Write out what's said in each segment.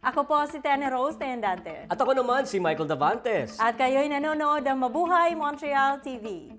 Ako po si Tene Rose Tendante. At ako naman si Michael Davantes. At kayo'y nanonood ng Mabuhay Montreal TV.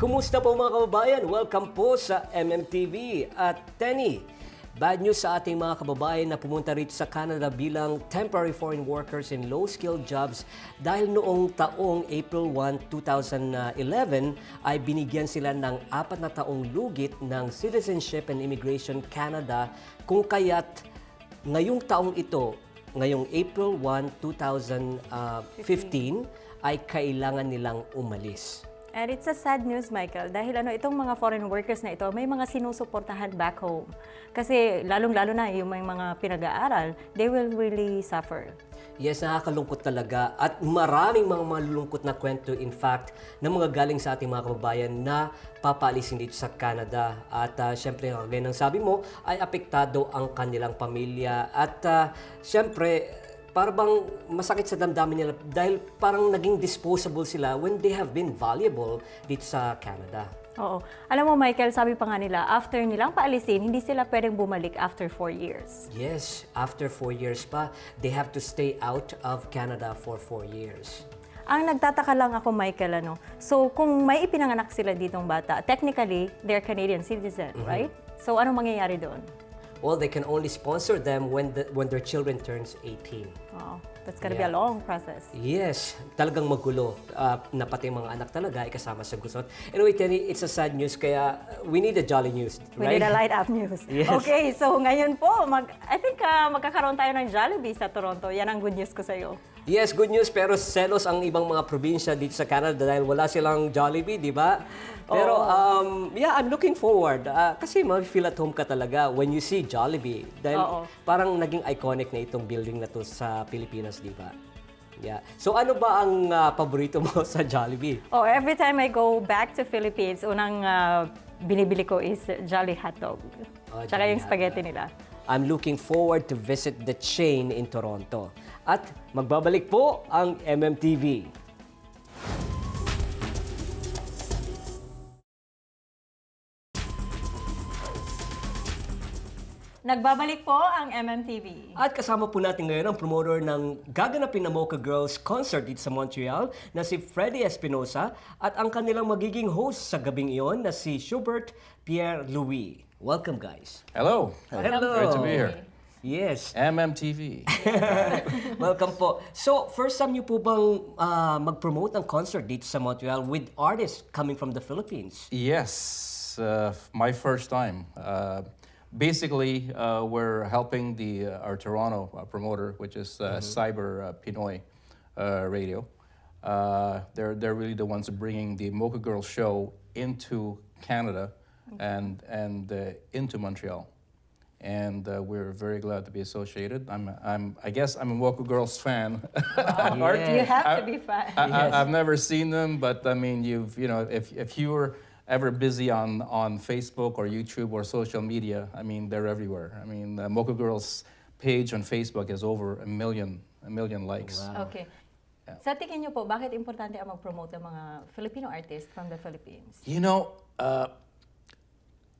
Kumusta po mga kababayan? Welcome po sa MMTV. At Tenny, bad news sa ating mga kababayan na pumunta rito sa Canada bilang temporary foreign workers in low-skilled jobs dahil noong taong April 1, 2011 ay binigyan sila ng 4 na taong lugit ng Citizenship and Immigration Canada kung kaya't ngayong taong ito, ngayong April 1, 2015 ay kailangan nilang umalis. And it's a sad news, Michael, dahil itong mga foreign workers na ito, may mga sinusuportahan back home. Kasi lalong-lalo na yung may mga pinag-aaral, they will really suffer. Yes, nakakalungkot talaga at maraming mga malulungkot na kwento in fact na mga galing sa ating mga kababayan na papaalisin dito sa Canada. At syempre, gaya ng sabi mo, ay apektado ang kanilang pamilya at syempre, para bang masakit sa damdamin nila dahil parang naging disposable sila when they have been valuable dito sa Canada. Oo. Alam mo, Michael, sabi pa nga nila, after nilang paalisin, hindi sila pwedeng bumalik after 4 years. Yes, after 4 years pa, they have to stay out of Canada for 4 years. Ang nagtataka lang ako, Michael, so kung may ipinanganak sila ditong bata, technically, they're Canadian citizen, right? So anong mangyayari doon? Well, they can only sponsor them when their children turns 18. Oh, that's gonna be a long process. Yes, talagang magulo na pati mga anak talaga ay kasama sa gusot. Anyway, Tenny, it's a sad news kaya we need a jolly news, We right? need a light up news. Yes. Okay, so ngayon po, I think magkakaroon tayo ng Jollibee sa Toronto. Yan ang good news ko sa'yo. Yes, good news, pero selos ang ibang mga probinsya dito sa Canada dahil wala silang Jollibee, di ba? Pero yeah, I'm looking forward kasi ma-feel at home ka talaga when you see Jollibee dahil parang naging iconic na itong building na to sa Pilipinas, di ba? Yeah. So ano ba ang paborito mo sa Jollibee? Oh, every time I go back to Philippines, unang binibili ko is Jolly Hotdog. Tsaka yung spaghetti nila. I'm looking forward to visit the chain in Toronto. At magbabalik po ang MMTV. Nagbabalik po ang MMTV. At kasama po natin ngayon ang promoter ng gaganapin na Mocha Girls concert dito sa Montreal na si Freddie Espinosa at ang kanilang magiging host sa gabing iyon na si Schubert Pierre-Louis. Welcome, guys. Hello. Hello. Great to be here. Yes. MMTV. Welcome po. So, first time niyo po bang mag-promote ng concert dito sa Montreal with artists coming from the Philippines? Yes, my first time. Basically, we're helping our Toronto promoter, which is Cyber Pinoy Radio. They're really the ones bringing the Mocha Girls show into Canada and into Montreal. And we're very glad to be associated. I guess I'm a Mocha Girls fan. You have to be fan. I've never seen them, but I mean, if you were ever busy on Facebook or YouTube or social media, I mean, they're everywhere. I mean, the Mocha Girls page on Facebook has over a million likes. Wow. Okay. Sa tingin niyo po, bakit importante ang mag-promote ng mga Filipino artists from the Philippines? You know,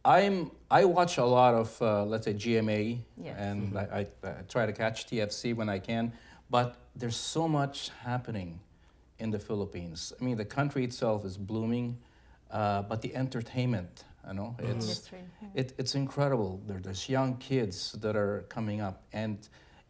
I watch a lot of, let's say, GMA, and I try to catch TFC when I can, but there's so much happening in the Philippines. I mean, the country itself is blooming, but the entertainment, it's incredible. There's young kids that are coming up, and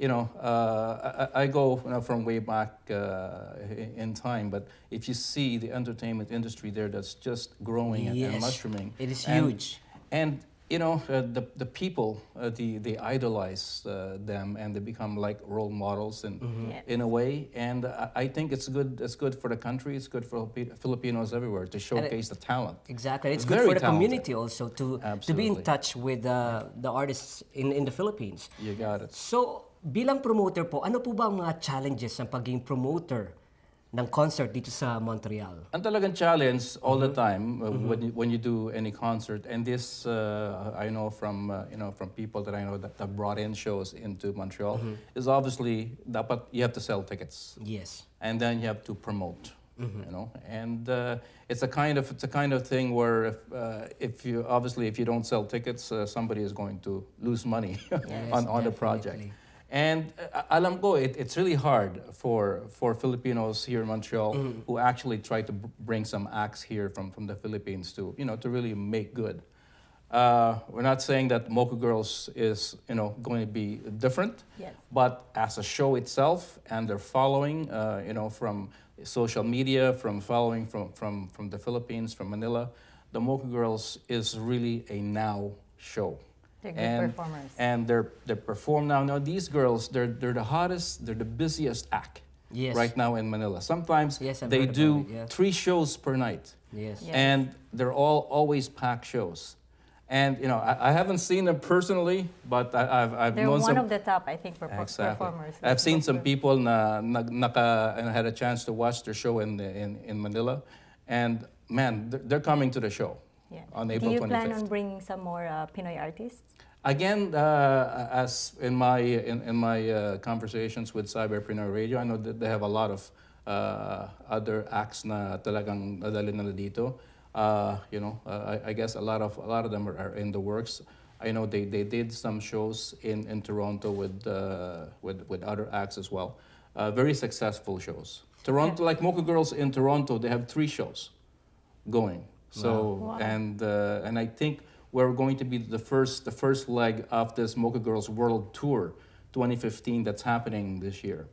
I go from way back in time, but if you see the entertainment industry there, that's just growing and mushrooming. It is huge. And the people, they idolize them, and they become like role models in a way. And I think it's good. It's good for the country. It's good for Filipinos everywhere to showcase the talent. Exactly. It's Very good for the talented. community also to be in touch with the artists in the Philippines. You got it. So, bilang promoter po, ano po ba ang mga challenges ng pagiging promoter ng concert dito sa Montreal? Ang talagang challenge all the time when you do any concert, and this I know from from people that I know that have brought in shows into Montreal, is obviously dapat you have to sell tickets. Yes. And then you have to promote, and it's a kind of thing where if you don't sell tickets, somebody is going to lose money on the project. definitely. And alam ko, it's really hard for Filipinos here in Montreal who actually try to bring some acts here from the Philippines to to really make good. We're not saying that Mocha Girls is going to be different, Yes. but as a show itself and their following, from social media, from following from the Philippines, from Manila, the Mocha Girls is really a now show. They're good performers. And they perform now. Now these girls, they're the hottest, they're the busiest act Yes. right now in Manila. Sometimes Yes, I've they heard do about it, yeah. 3 shows per night. Yes. Yeah. And they're always packed shows. And I haven't seen them personally, but I've They're known one some. of the top, I think, Exactly. performers. I've seen some people had a chance to watch their show in Manila, and man, they're coming to the show Yeah. on April Do you 25th. plan on bringing some more Pinoy artists? Again, as in my conversations with Cyber Pinoy Radio, I know that they have a lot of other acts na talagang nadali nila dito. I guess a lot of them are in the works. I know they did some shows in Toronto with other acts as well. Very successful shows. Toronto, like Mocha Girls in Toronto, they have 3 shows going. So Wow. and I think we're going to be the first leg of this Mocha Girls World Tour 2015 that's happening this year.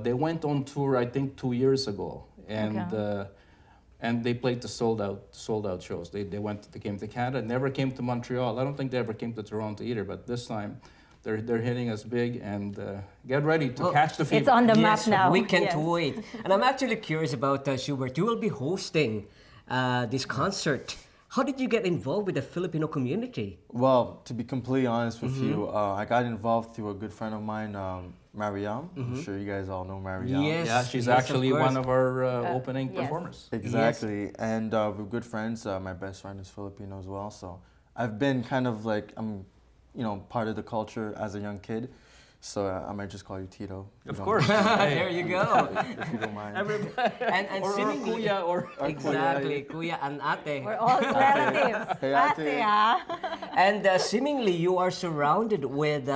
They went on tour I think 2 years ago, and Okay. And they played the sold out shows. They came to Canada, never came to Montreal. I don't think they ever came to Toronto either. But this time, they're hitting us big, and get ready to catch the fever. It's on the map Yes, now. we can't Yes. wait. And I'm actually curious about Schubert. You will be hosting this concert. How did you get involved with the Filipino community? Well, to be completely honest with you, I got involved through a good friend of mine, Mariam. I'm sure you guys all know Mariam. Yes. Yeah, she's yes, actually of course. one of our opening yes. performers. Exactly. And we're good friends. My best friend is Filipino as well. So I've been kind of like, I'm, part of the culture as a young kid. So I might just call you Tito. Of course. There you go. If you don't mind. And or seemingly, kuya, or exactly, kuya and ate. We're all relatives. Hey, Ate, ate. ha? And seemingly you are surrounded with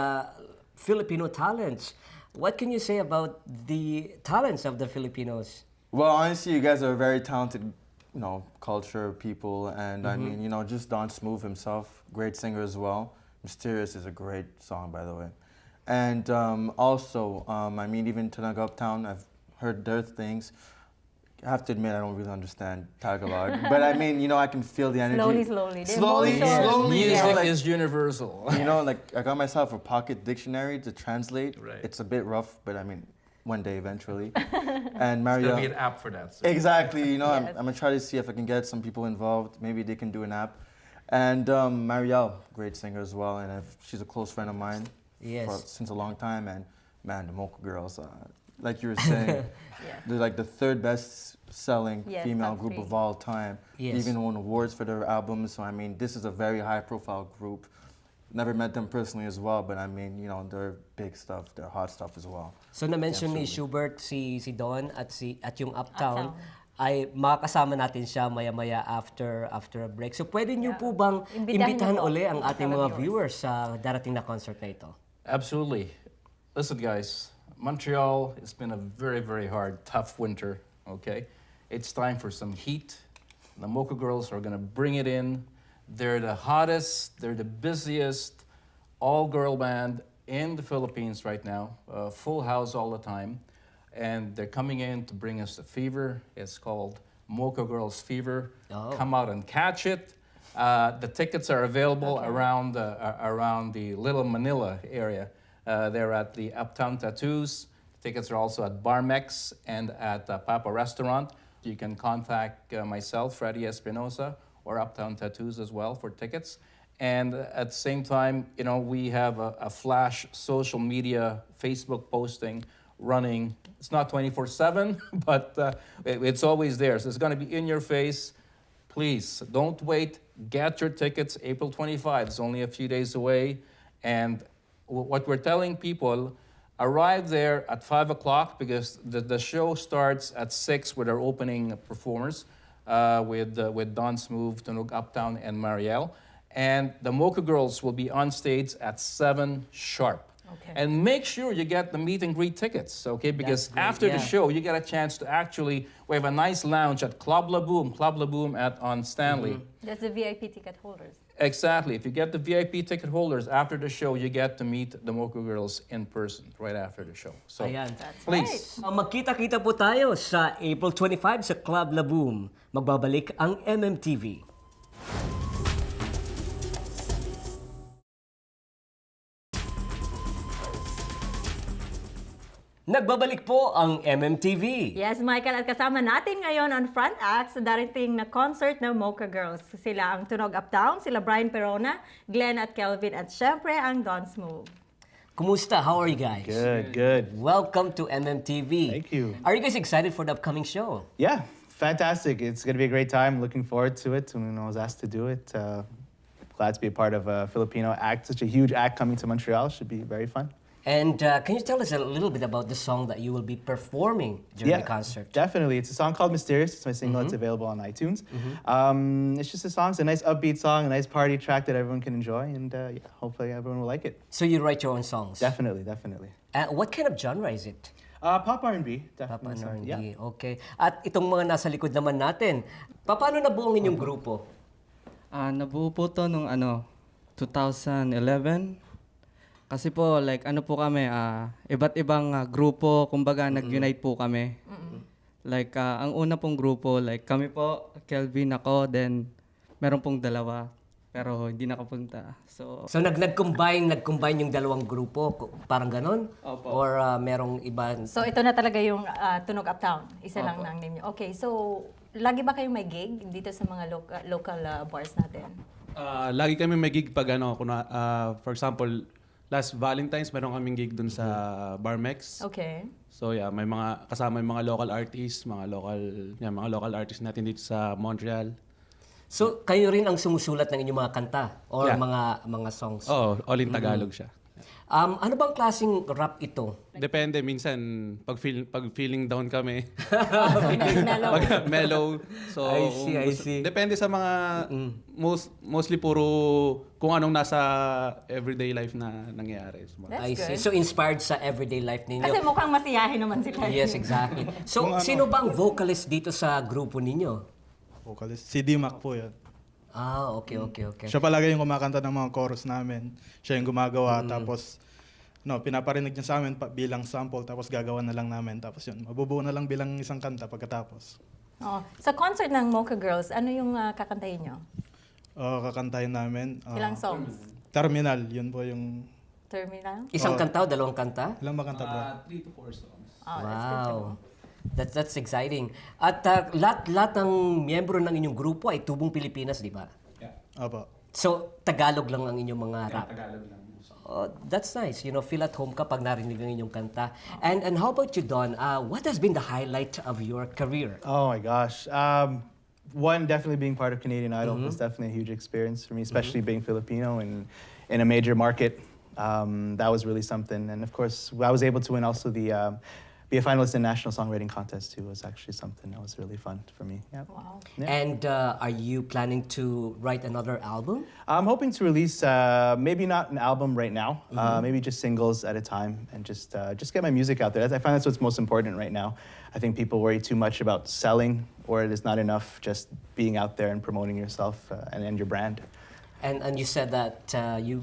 Filipino talents. What can you say about the talents of the Filipinos? Well, honestly, you guys are very talented, culture people. And I mean, just Donsmove himself, great singer as well. Mysterious is a great song, by the way. And also, I mean, even Tanaga Uptown, I've heard their things. I have to admit, I don't really understand Tagalog. But I mean, I can feel the energy. Slowly. The Slowly, emotions. slowly. music like, is universal. like I got myself a pocket dictionary to translate. Right. It's a bit rough, but I mean, one day eventually. And There'll Mario. be an app for that. So. Exactly, I'm Yes. gonna try to see if I can get some people involved. Maybe they can do an app. And Marielle, great singer as well, and she's a close friend of mine Yes. since a long time. And man, the Mocha Girls, like you were saying, Yes. they're like the 3rd best selling Yes, female top group 3. of all time. Yes. Even won awards for their albums. So I mean, this is a very high profile group. Never met them personally as well, but I mean, they're big stuff. They're hot stuff as well. So na-mention ni Schubert si Don at yung Uptown, Uptown. ay makakasama natin siya maya-maya after a break. So pwede niyo po bang Imbitahan imbitahan niyo po uli ang ang ating mga televiewers. viewers sa darating na concert na ito? Absolutely. Listen, guys, Montreal, it's been a very, very hard, tough winter, okay? It's time for some heat. The Mocha Girls are gonna bring it in. They're the hottest, they're the busiest all-girl band in the Philippines right now. Full house all the time. And they're coming in to bring us the fever. It's called Mocha Girls Fever. Oh. Come out and catch it. The tickets are available around the Little Manila area. They're at the Uptown Tattoos. Tickets are also at Barmex and at Papa Restaurant. You can contact myself, Freddie Espinosa, or Uptown Tattoos as well for tickets. And at the same time, you know, we have a flash social media, Facebook posting running. It's not 24/7, but it's always there. So it's going to be in your face. Please don't wait. Get your tickets April 25. It's only a few days away. And what we're telling people, arrive there at 5 o'clock because the show starts at 6 with our opening performers with Donsmove, Tunog Uptown, and Marielle. And the Mocha Girls will be on stage at 7 sharp. Okay. And make sure you get the meet and greet tickets, okay? Because great, after the yeah. show, you get a chance to actually, we have a nice lounge at Club La Boom on Stanley. That's the VIP ticket holders. Exactly. If you get the VIP ticket holders after the show, you get to meet the Mocha Girls in person right after the show. So Ayan. please. Magkita-kita po tayo sa April 25 sa Club La Boom. Magbabalik ang MMTV. Nagbabalik po ang MMTV. Yes, Michael, at kasama natin ngayon on Front Act sa darating na concert ng Mocha Girls. Sila ang Tunog Uptown, sila Brian Perona, Glenn at Kelvin, at syempre ang Donsmove. Kumusta? How are you guys? Good. Welcome to MMTV. Thank you. Are you guys excited for the upcoming show? Yeah, fantastic. It's going to be a great time. Looking forward to it. When I was asked to do it, glad to be a part of a Filipino act. Such a huge act coming to Montreal. Should be very fun. And can you tell us a little bit about the song that you will be performing during the concert? Definitely. It's a song called Mysterious. It's my single. It's available on iTunes. It's just a song. It's a nice upbeat song, a nice party track that everyone can enjoy. And yeah, hopefully everyone will like it. So you write your own songs? Definitely. What kind of genre is it? Pop R&B. Pop and Definitely. R&B. Yeah. Okay. At itong mga nasa likod naman natin, paano nabuo ang inyong grupo? Nabuo po to nung 2011. Kasi po, like, kami, iba't ibang grupo, kumbaga, nag-unite po kami. Like, ang una pong grupo, like, kami po, Kelvin, ako, then, meron pong dalawa, pero hindi nakapunta. So nag-combine yung dalawang grupo, parang ganon? Opo. Or merong iba? So ito na talaga yung Tunog Uptown. Isa lang ng name nyo. Okay, so lagi ba kayong may gig dito sa mga local bars natin? Lagi kami may gig pag for example, last Valentine's meron kaming gig dun sa Barmex. Okay. So yeah, may mga kasama yung mga local artists, mga local artists natin dito sa Montreal. So kayo rin ang sumusulat ng inyong mga kanta or Yeah. mga songs? Oo, all in Tagalog siya. Ano bang klaseng rap ito? Depende, minsan pag feeling down kami, Mellow. pag mellow. So I see. Depende sa mga mostly puro kung anong nasa everyday life na nangyayari. That's I see. good. So inspired sa everyday life ninyo? Kasi mukhang masiyahin naman sila. Yes, exactly. So sino bang vocalist dito sa grupo ninyo? Vocalist. Si D-Mac po yun. Okay. Siya palagi yung kumakanta ng mga chorus namin. Siya yung gumagawa. Tapos, pinaparinig niya sa amin bilang sample. Tapos gagawa na lang namin. Tapos yun, mabubuo na lang bilang isang kanta pagkatapos. Sa concert ng Mocha Girls, ano yung kakantahin nyo? Kakantahin namin. Ilang songs? Terminal. Yun po yung... Terminal? Isang kanta o dalawang kanta? Ilang ba kanta po? 3 to 4 songs. Oh, that's good to know. Wow. That's exciting. At lahat ng miyembro ng inyong grupo ay tubong Pilipinas, di ba? Opo. So, Tagalog lang ang inyong mga rap. Tagalog lang. That's nice. Feel at home ka pag narinig ang inyong kanta. And how about you, Don? What has been the highlight of your career? Oh my gosh. One, definitely being part of Canadian Idol was definitely a huge experience for me, especially being Filipino and in a major market. That was really something. And of course, I was able to win also the be a finalist in National Songwriting Contest too was actually something that was really fun for me. Yeah. Wow. Yeah. And are you planning to write another album? I'm hoping to release maybe not an album right now, maybe just singles at a time, and just get my music out there. I find that's what's most important right now. I think people worry too much about selling, or it is not enough just being out there and promoting yourself and your brand. And you said that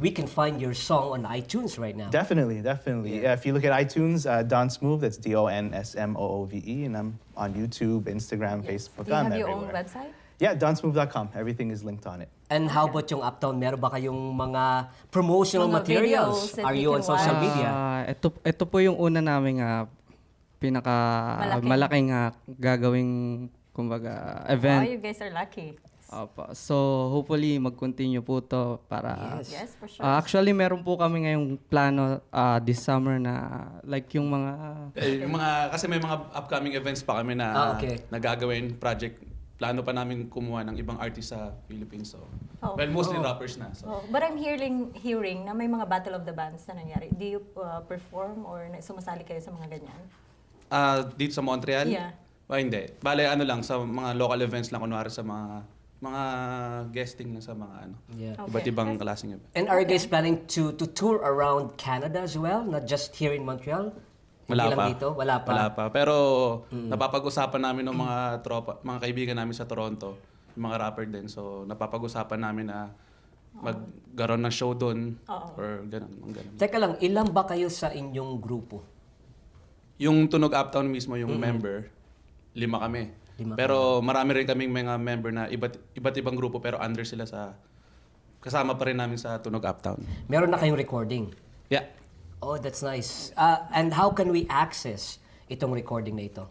we can find your song on iTunes right now. Definitely. Yeah. Yeah, if you look at iTunes, Donsmove, that's Donsmoove, and I'm on YouTube, Instagram, Facebook. Do you I'm have your own everywhere. website? Yeah, donsmove.com. Everything is linked on it. And how about yung Uptown? Meron ba kayong mga promotional Mga materials? videos that Are we you can on social watch? media? Ito po yung una naming malaking gagawing, kumbaga, Oh, event. you guys are lucky. Opo. So, hopefully, mag-continue po to para... Yes, for sure. Actually, meron po kami ngayong plano this summer na like yung mga... Yung mga, kasi may mga upcoming events pa kami na okay. nagagawin project. Plano pa namin kumuha ng ibang artist sa Philippines. So, well, mostly rappers na. So. But I'm hearing na may mga Battle of the Bands na nangyari. Do you perform or sumasali kayo sa mga ganyan? Dito sa Montreal? Yeah. Hindi. Bale, ano lang, sa mga local events lang, kunwari sa mga guesting na sa mga Yeah. iba't ibang klaseng event. And are you guys planning to tour around Canada as well? Not just here in Montreal? Wala Hindi lang pa. dito? Wala pa. Wala pa. Pero napapag-usapan namin ng mga tropa, mga kaibigan namin sa Toronto, yung mga rapper din. So napapag-usapan namin na magkaroon ng show doon or ganun. Teka lang, ilan ba kayo sa inyong grupo? Yung Tunog Uptown mismo, yung member, 5 kami. Pero marami rin kaming mga member na iba't ibang grupo pero under sila sa kasama pa rin namin sa Tunog Uptown. Meron na kayong recording? Yeah. Oh, that's nice. And how can we access itong recording na ito?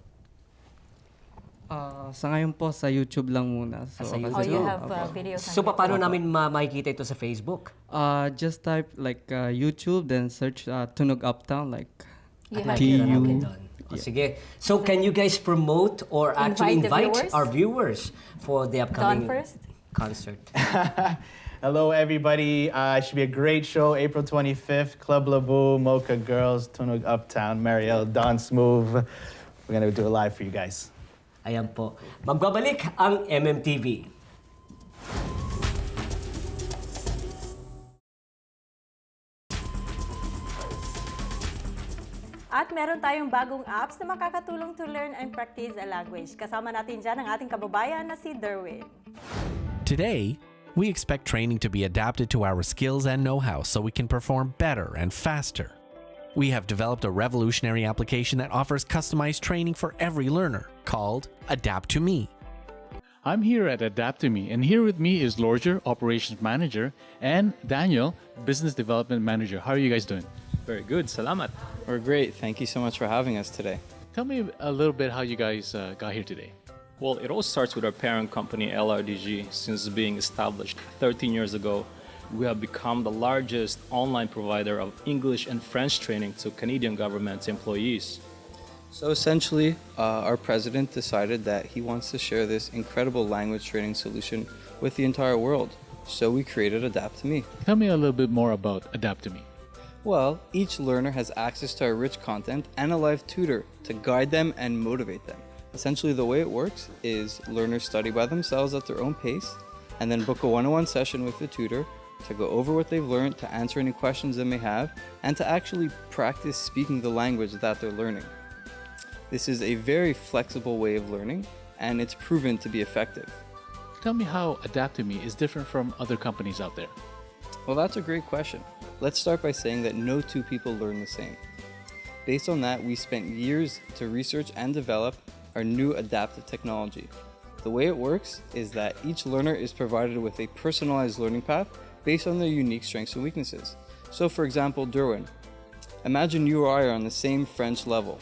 sa ngayon po, sa YouTube lang muna. So, Sa Oh, you have videos on So, paano namin makikita ito sa Facebook? just type like YouTube, then search Tunog Uptown, like You At have nakikita TU. namin doon. Oh, sige. So, can you guys promote or actually Invite the invite viewers? our viewers for the upcoming first? concert? Hello, everybody. It should be a great show. April 25th, Club Labu, Mocha Girls, Tunog Uptown, Mariel, Donsmove. We're going to do it live for you guys. Ayan po. Magbabalik ang MMTV. At meron tayong bagong apps na makakatulong to learn and practice a language. Kasama natin dyan ang ating kababayan na si Derwin. Today, we expect training to be adapted to our skills and know-how so we can perform better and faster. We have developed a revolutionary application that offers customized training for every learner called Adapt to Me. I'm here at Adapt to Me, and here with me is Lorger, Operations Manager, and Daniel, Business Development Manager. How are you guys doing? Very good, salamat. We're great. Thank you so much for having us today. Tell me a little bit how you guys got here today. Well, it all starts with our parent company, LRDG. Since being established 13 years ago, we have become the largest online provider of English and French training to Canadian government employees. So essentially, our president decided that he wants to share this incredible language training solution with the entire world. So we created Adapt to Me. Tell me a little bit more about Adapt to Me. Well, each learner has access to our rich content and a live tutor to guide them and motivate them. Essentially, the way it works is learners study by themselves at their own pace and then book a one-on-one session with the tutor to go over what they've learned, to answer any questions they may have, and to actually practice speaking the language that they're learning. This is a very flexible way of learning, and it's proven to be effective. Tell me how Adapt to Me is different from other companies out there. Well, that's a great question. Let's start by saying that no two people learn the same. Based on that, we spent years to research and develop our new adaptive technology. The way it works is that each learner is provided with a personalized learning path based on their unique strengths and weaknesses. So for example, Derwin, imagine you or I are on the same French level.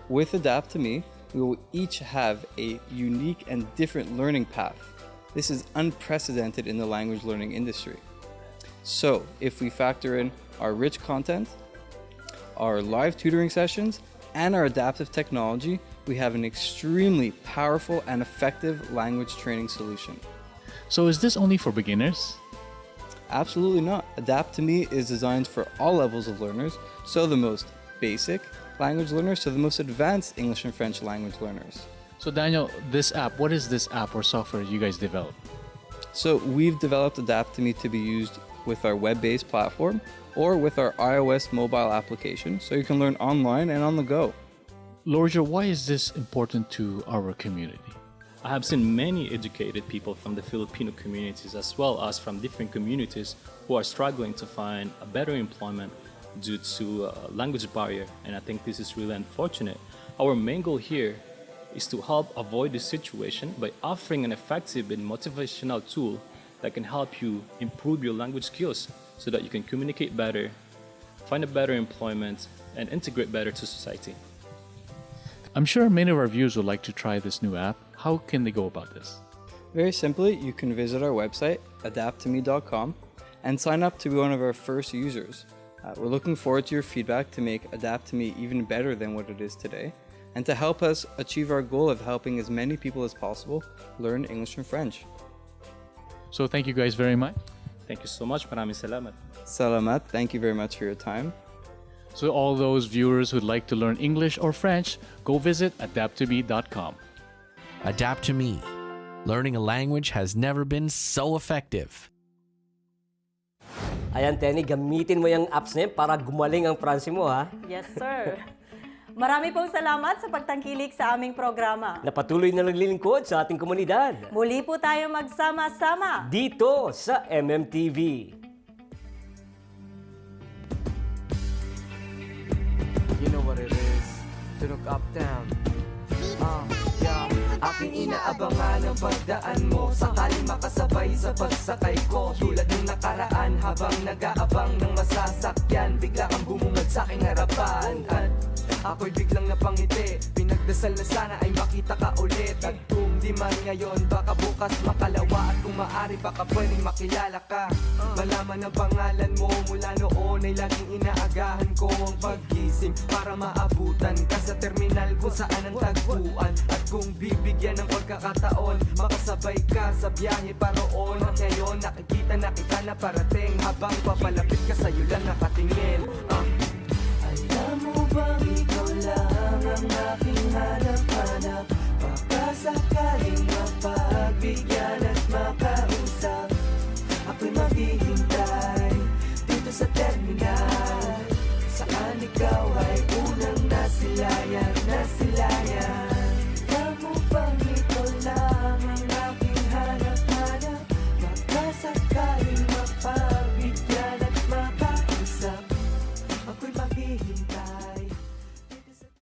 With Adapt to Me, we will each have a unique and different learning path. This is unprecedented in the language learning industry. So if we factor in our rich content, our live tutoring sessions, and our adaptive technology, we have an extremely powerful and effective language training solution. So is this only for beginners? Absolutely not. Adapt to Me is designed for all levels of learners, so the most basic language learners to the most advanced English and French language learners. So Daniel, this app, what is this app or software you guys developed? So we've developed Adapt to Me to be used with our web-based platform or with our iOS mobile application, so you can learn online and on the go. Lorger, why is this important to our community? I have seen many educated people from the Filipino communities as well as from different communities who are struggling to find a better employment due to a language barrier, and I think this is really unfortunate. Our main goal here is to help avoid this situation by offering an effective and motivational tool that can help you improve your language skills so that you can communicate better, find a better employment, and integrate better to society. I'm sure many of our viewers would like to try this new app. How can they go about this? Very simply, you can visit our website, adapttome.com, and sign up to be one of our first users. We're looking forward to your feedback to make Adapt to Me even better than what it is today, and to help us achieve our goal of helping as many people as possible learn English and French. So thank you guys very much. Thank you so much. Maraming salamat. Salamat, thank you very much for your time. So all those viewers who'd like to learn English or French, go visit adapttome.com. Adapt to Me. Learning a language has never been so effective. Ayan, Tenny, gamitin mo yung apps na yan para gumaling ang Pransi mo, ha? Yes, sir. Marami pong salamat sa pagtangkilik sa aming programa. Na patuloy na naglilingkod sa ating komunidad. Muli po tayo magsama-sama. Dito sa MMTV. You know what it is, to look up, down. Yeah. Aking inaabangan ang pagdaan mo, sakaling makasabay sa pagsakay ko. Tulad ng nakaraan, habang nag-aabang ng masasakyan, bigla kang bumungad sa aking harapan. At ako'y biglang napangiti, pinagdasal na sana ay makita ka ulit. At kung di man ngayon, baka bukas makalawa. At kung maaari, baka pwedeng makilala ka. Malaman ang pangalan mo, mula noon ay laging inaagahan ko ang paggising para maabutan ka sa terminal kung saan ang tagpuan. At kung bibigyan ng pagkakataon, makasabay ka sa biyahe paroon. At ngayon nakikita na kita na parating, habang papalapit ka sa'yo lang nakatingin. Alam mo bang